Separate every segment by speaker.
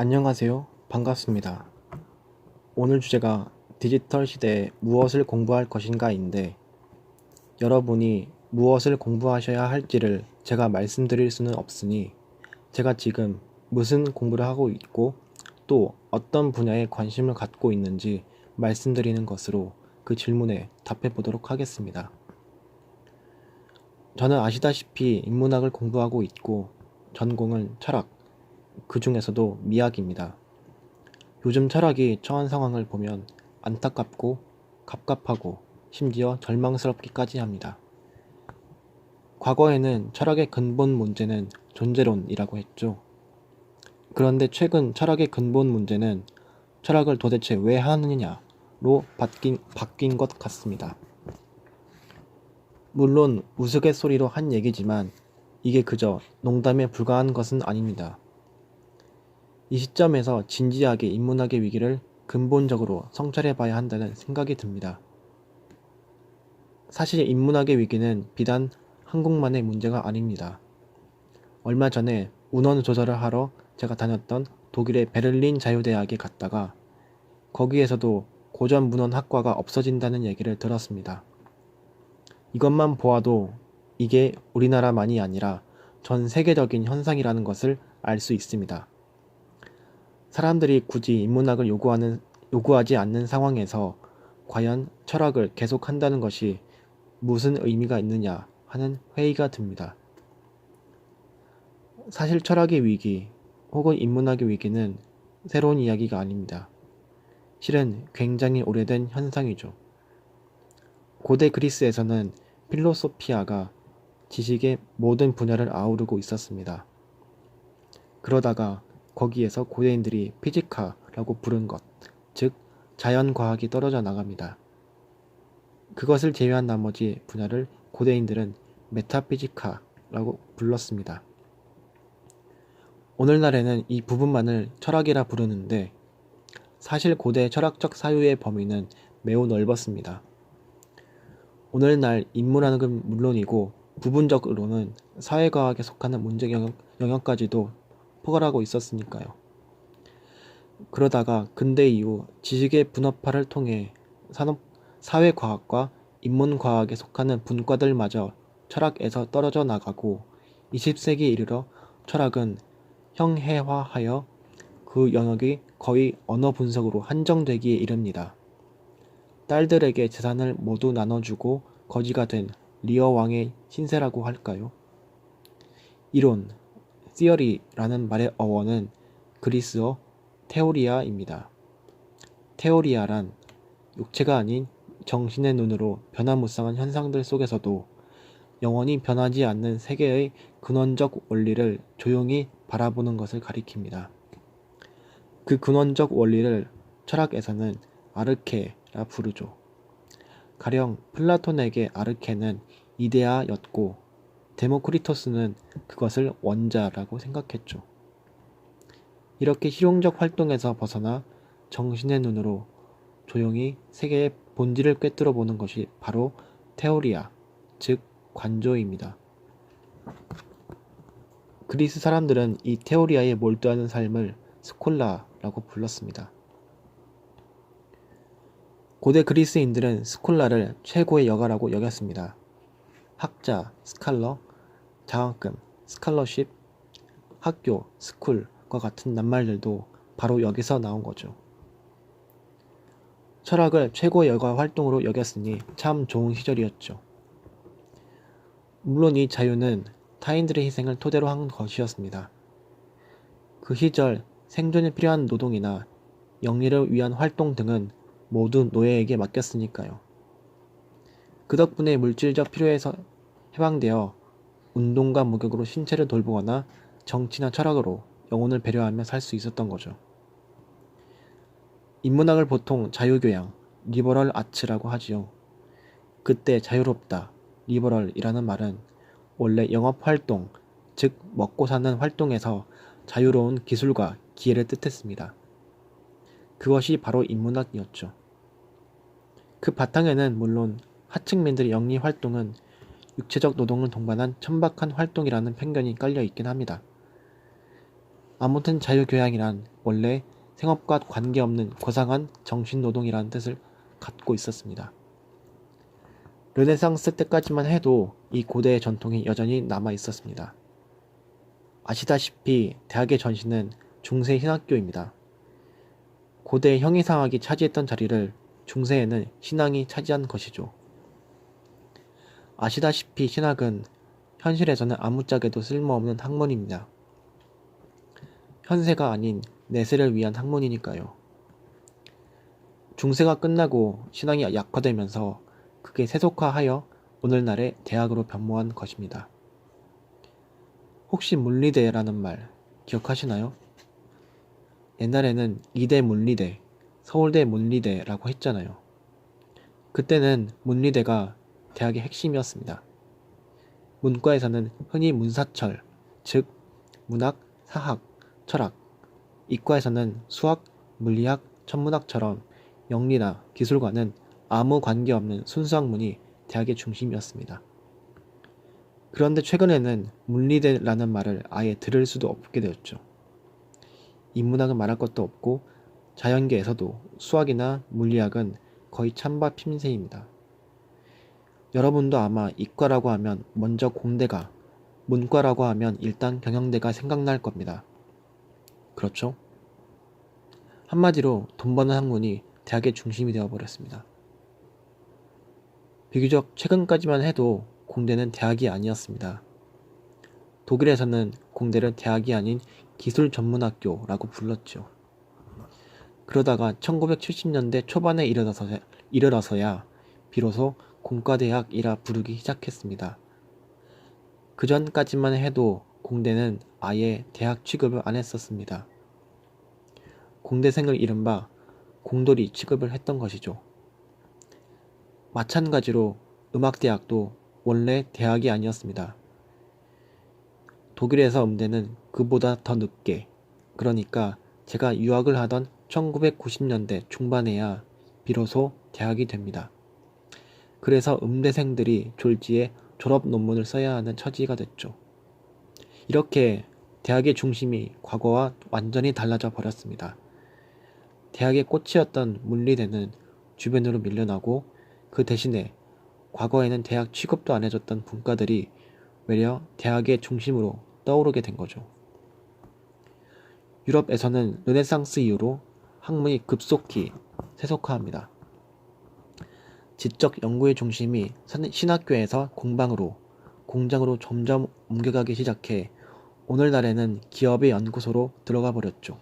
Speaker 1: 안녕하세요. 반갑습니다. 오늘 주제가 디지털 시대에 무엇을 공부할 것인가인데, 여러분이 무엇을 공부하셔야 할지를 제가 말씀드릴 수는 없으니, 제가 지금 무슨 공부를 하고 있고 또 어떤 분야에 관심을 갖고 있는지 말씀드리는 것으로 그 질문에 답해 보도록 하겠습니다. 저는 아시다시피 인문학을 공부하고 있고 전공은 철학, 그 중에서도 미학입니다. 요즘 철학이 처한 상황을 보면 안타깝고 갑갑하고 심지어 절망스럽기까지 합니다. 과거에는 철학의 근본 문제는 존재론이라고 했죠. 그런데 최근 철학의 근본 문제는 철학을 도대체 왜 하느냐로 바뀐 것 같습니다. 물론 우스갯소리로 한 얘기지만 이게 그저 농담에 불과한 것은 아닙니다. 이 시점에서 진지하게 인문학의 위기를 근본적으로 성찰해봐야 한다는 생각이 듭니다. 사실 인문학의 위기는 비단 한국만의 문제가 아닙니다. 얼마 전에 문헌 조사를 하러 제가 다녔던 독일의 베를린 자유대학에 갔다가 거기에서도 고전 문헌학과가 없어진다는 얘기를 들었습니다. 이것만 보아도 이게 우리나라만이 아니라 전 세계적인 현상이라는 것을 알 수 있습니다. 사람들이 굳이 인문학을 요구하지 않는 상황에서 과연 철학을 계속한다는 것이 무슨 의미가 있느냐 하는 회의가 듭니다. 사실 철학의 위기 혹은 인문학의 위기는 새로운 이야기가 아닙니다. 실은 굉장히 오래된 현상이죠. 고대 그리스에서는 필로소피아가 지식의 모든 분야를 아우르고 있었습니다. 그러다가 거기에서 고대인들이 피지카라고 부른 것, 즉 자연과학이 떨어져 나갑니다. 그것을 제외한 나머지 분야를 고대인들은 메타피지카라고 불렀습니다. 오늘날에는 이 부분만을 철학이라 부르는데 사실 고대 철학적 사유의 범위는 매우 넓었습니다. 오늘날 인문학은 물론이고 부분적으로는 사회과학에 속하는 문제 영역까지도 포괄하고 있었으니까요. 그러다가 근대 이후 지식의 분업화를 통해 사회과학과 인문과학에 속하는 분과들마저 철학에서 떨어져 나가고 20세기에 이르러 철학은 형해화하여 그 영역이 거의 언어 분석으로 한정되기에 이릅니다. 딸들에게 재산을 모두 나눠주고 거지가 된 리어 왕의 신세라고 할까요? 이론, theory라는 말의 어원은 그리스어 테오리아입니다. 테오리아란 육체가 아닌 정신의 눈으로 변화무쌍한 현상들 속에서도 영원히 변하지 않는 세계의 근원적 원리를 조용히 바라보는 것을 가리킵니다. 그 근원적 원리를 철학에서는 아르케라 부르죠. 가령 플라톤에게 아르케는 이데아였고 데모크리토스는 그것을 원자라고 생각했죠. 이렇게 실용적 활동에서 벗어나 정신의 눈으로 조용히 세계의 본질을 꿰뚫어 보는 것이 바로 테오리아, 즉 관조입니다. 그리스 사람들은 이 테오리아에 몰두하는 삶을 스콜라라고 불렀습니다. 고대 그리스인들은 스콜라를 최고의 여가라고 여겼습니다. 학자, 스칼러, 장학금, 스칼러십, 학교, 스쿨과 같은 낱말들도 바로 여기서 나온 거죠. 철학을 최고의 여가 활동으로 여겼으니 참 좋은 시절이었죠. 물론 이 자유는 타인들의 희생을 토대로 한 것이었습니다. 그 시절 생존에 필요한 노동이나 영리를 위한 활동 등은 모두 노예에게 맡겼으니까요. 그 덕분에 물질적 필요에서 해방되어 운동과 목욕으로 신체를 돌보거나 정치나 철학으로 영혼을 배려하며 살 수 있었던 거죠. 인문학을 보통 자유교양, 리버럴 아츠라고 하지요. 그때 자유롭다, 리버럴이라는 말은 원래 영업활동, 즉 먹고 사는 활동에서 자유로운 기술과 기회를 뜻했습니다. 그것이 바로 인문학이었죠. 그 바탕에는 물론 하층민들의 영리활동은 육체적 노동을 동반한 천박한 활동이라는 편견이 깔려 있긴 합니다. 아무튼 자유교양이란 원래 생업과 관계없는 고상한 정신노동이라는 뜻을 갖고 있었습니다. 르네상스 때까지만 해도 이 고대의 전통이 여전히 남아 있었습니다. 아시다시피 대학의 전신은 중세 신학교입니다. 고대 형이상학이 차지했던 자리를 중세에는 신앙이 차지한 것이죠. 아시다시피 신학은 현실에서는 아무짝에도 쓸모없는 학문입니다. 현세가 아닌 내세를 위한 학문이니까요. 중세가 끝나고 신앙이 약화되면서 그게 세속화하여 오늘날의 대학으로 변모한 것입니다. 혹시 물리대라는 말 기억하시나요? 옛날에는 이대 물리대, 서울대 물리대라고 했잖아요. 그때는 물리대가 대학의 핵심이었습니다. 문과에서는 흔히 문사철, 즉 문학, 사학, 철학, 이과에서는 수학, 물리학, 천문학처럼 영리나 기술과는 아무 관계없는 순수 학문이 대학의 중심이었습니다. 그런데 최근에는 물리대라는 말을 아예 들을 수도 없게 되었죠. 인문학은 말할 것도 없고 자연계에서도 수학이나 물리학은 거의 찬밥 핀셋입니다. 여러분도 아마 이과라고 하면 먼저 공대가, 문과라고 하면 일단 경영대가 생각날 겁니다. 그렇죠? 한마디로 돈 버는 학문이 대학의 중심이 되어버렸습니다. 비교적 최근까지만 해도 공대는 대학이 아니었습니다. 독일에서는 공대를 대학이 아닌 기술전문학교라고 불렀죠. 그러다가 1970년대 초반에 이르러서야 비로소 공과대학이라 부르기 시작했습니다. 그 전까지만 해도 공대는 아예 대학 취급을 안 했었습니다. 공대생을 이른바 공돌이 취급을 했던 것이죠. 마찬가지로 음악대학도 원래 대학이 아니었습니다. 독일에서 음대는 그보다 더 늦게, 그러니까 제가 유학을 하던 1990년대 중반에야 비로소 대학이 됩니다. 그래서 음대생들이 졸지에 졸업 논문을 써야 하는 처지가 됐죠. 이렇게 대학의 중심이 과거와 완전히 달라져 버렸습니다. 대학의 꽃이었던 물리대는 주변으로 밀려나고 그 대신에 과거에는 대학 취급도 안 해줬던 분과들이 외려 대학의 중심으로 떠오르게 된 거죠. 유럽에서는 르네상스 이후로 학문이 급속히 세속화합니다. 지적 연구의 중심이 신학교에서 공방으로, 공장으로 점점 옮겨가기 시작해 오늘날에는 기업의 연구소로 들어가 버렸죠.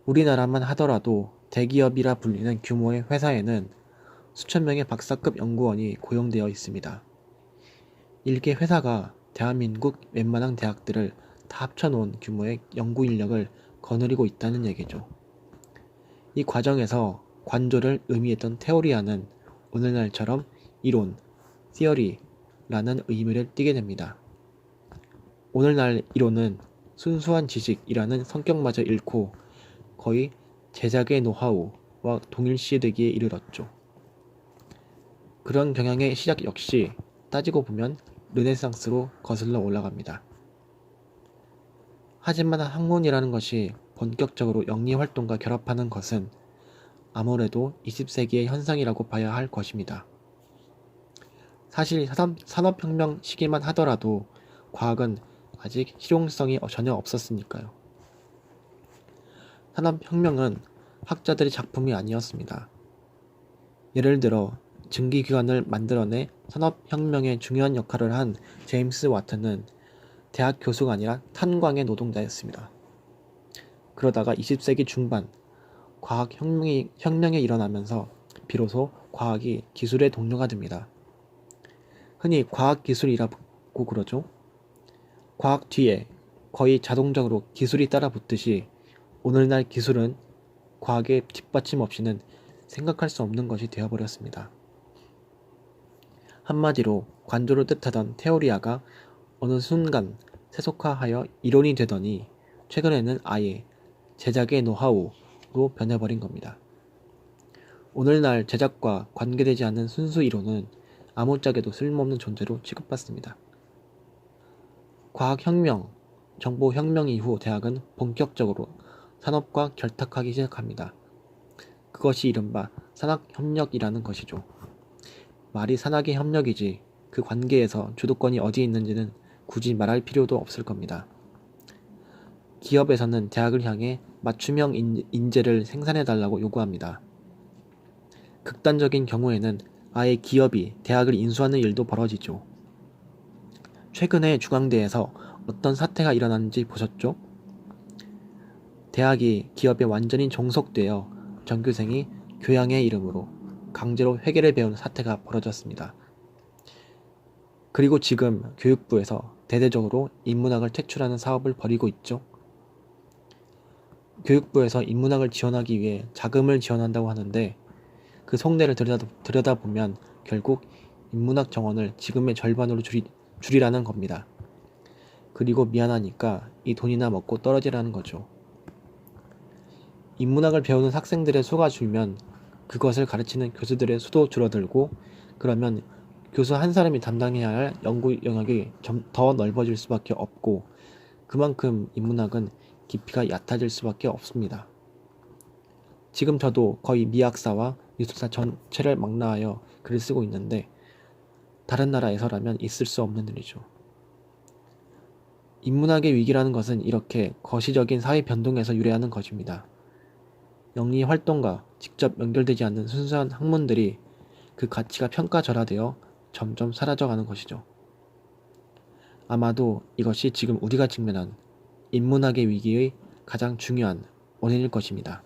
Speaker 1: 우리나라만 하더라도 대기업이라 불리는 규모의 회사에는 수천 명의 박사급 연구원이 고용되어 있습니다. 일개 회사가 대한민국 웬만한 대학들을 다 합쳐놓은 규모의 연구 인력을 거느리고 있다는 얘기죠. 이 과정에서 관조를 의미했던 테오리아는 오늘날처럼 이론, theory라는 의미를 띠게 됩니다. 오늘날 이론은 순수한 지식이라는 성격마저 잃고 거의 제작의 노하우와 동일시되기에 이르렀죠. 그런 경향의 시작 역시 따지고 보면 르네상스로 거슬러 올라갑니다. 하지만 학문이라는 것이 본격적으로 영리활동과 결합하는 것은 아무래도 20세기의 현상이라고 봐야 할 것입니다. 사실 산업혁명 시기만 하더라도 과학은 아직 실용성이 전혀 없었으니까요. 산업혁명은 학자들의 작품이 아니었습니다. 예를 들어 증기기관을 만들어내 산업혁명의 중요한 역할을 한 제임스 와트는 대학 교수가 아니라 탄광의 노동자였습니다. 그러다가 20세기 중반 혁명이 일어나면서 비로소 과학이 기술의 동료가 됩니다. 흔히 과학기술이라고 그러죠. 과학 뒤에 거의 자동적으로 기술이 따라붙듯이 오늘날 기술은 과학의 뒷받침 없이는 생각할 수 없는 것이 되어버렸습니다. 한마디로 관조를 뜻하던 테오리아가 어느 순간 세속화하여 이론이 되더니 최근에는 아예 제작의 노하우로 변해버린 겁니다. 오늘날 제작과 관계되지 않는 순수 이론은 아무짝에도 쓸모없는 존재로 취급받습니다. 과학혁명, 정보혁명 이후 대학은 본격적으로 산업과 결탁하기 시작합니다. 그것이 이른바 산학협력이라는 것이죠. 말이 산학의 협력이지 그 관계에서 주도권이 어디 있는지는 굳이 말할 필요도 없을 겁니다. 기업에서는 대학을 향해 맞춤형 인재를 생산해달라고 요구합니다. 극단적인 경우에는 아예 기업이 대학을 인수하는 일도 벌어지죠. 최근에 중앙대에서 어떤 사태가 일어났는지 보셨죠? 대학이 기업에 완전히 종속되어 전교생이 교양의 이름으로 강제로 회계를 배우는 사태가 벌어졌습니다. 그리고 지금 교육부에서 대대적으로 인문학을 퇴출하는 사업을 벌이고 있죠. 교육부에서 인문학을 지원하기 위해 자금을 지원한다고 하는데 그 속내를 들여다보면 결국 인문학 정원을 지금의 절반으로 줄이라는 겁니다. 그리고 미안하니까 이 돈이나 먹고 떨어지라는 거죠. 인문학을 배우는 학생들의 수가 줄면 그것을 가르치는 교수들의 수도 줄어들고 그러면 교수 한 사람이 담당해야 할 연구 영역이 더 넓어질 수밖에 없고 그만큼 인문학은 깊이가 얕아질 수밖에 없습니다. 지금 저도 거의 미학사와 미술사 전체를 망라하여 글을 쓰고 있는데 다른 나라에서라면 있을 수 없는 일이죠. 인문학의 위기라는 것은 이렇게 거시적인 사회 변동에서 유래하는 것입니다. 영리 활동과 직접 연결되지 않는 순수한 학문들이 그 가치가 평가절하되어 점점 사라져가는 것이죠. 아마도 이것이 지금 우리가 직면한 인문학의 위기의 가장 중요한 원인일 것입니다.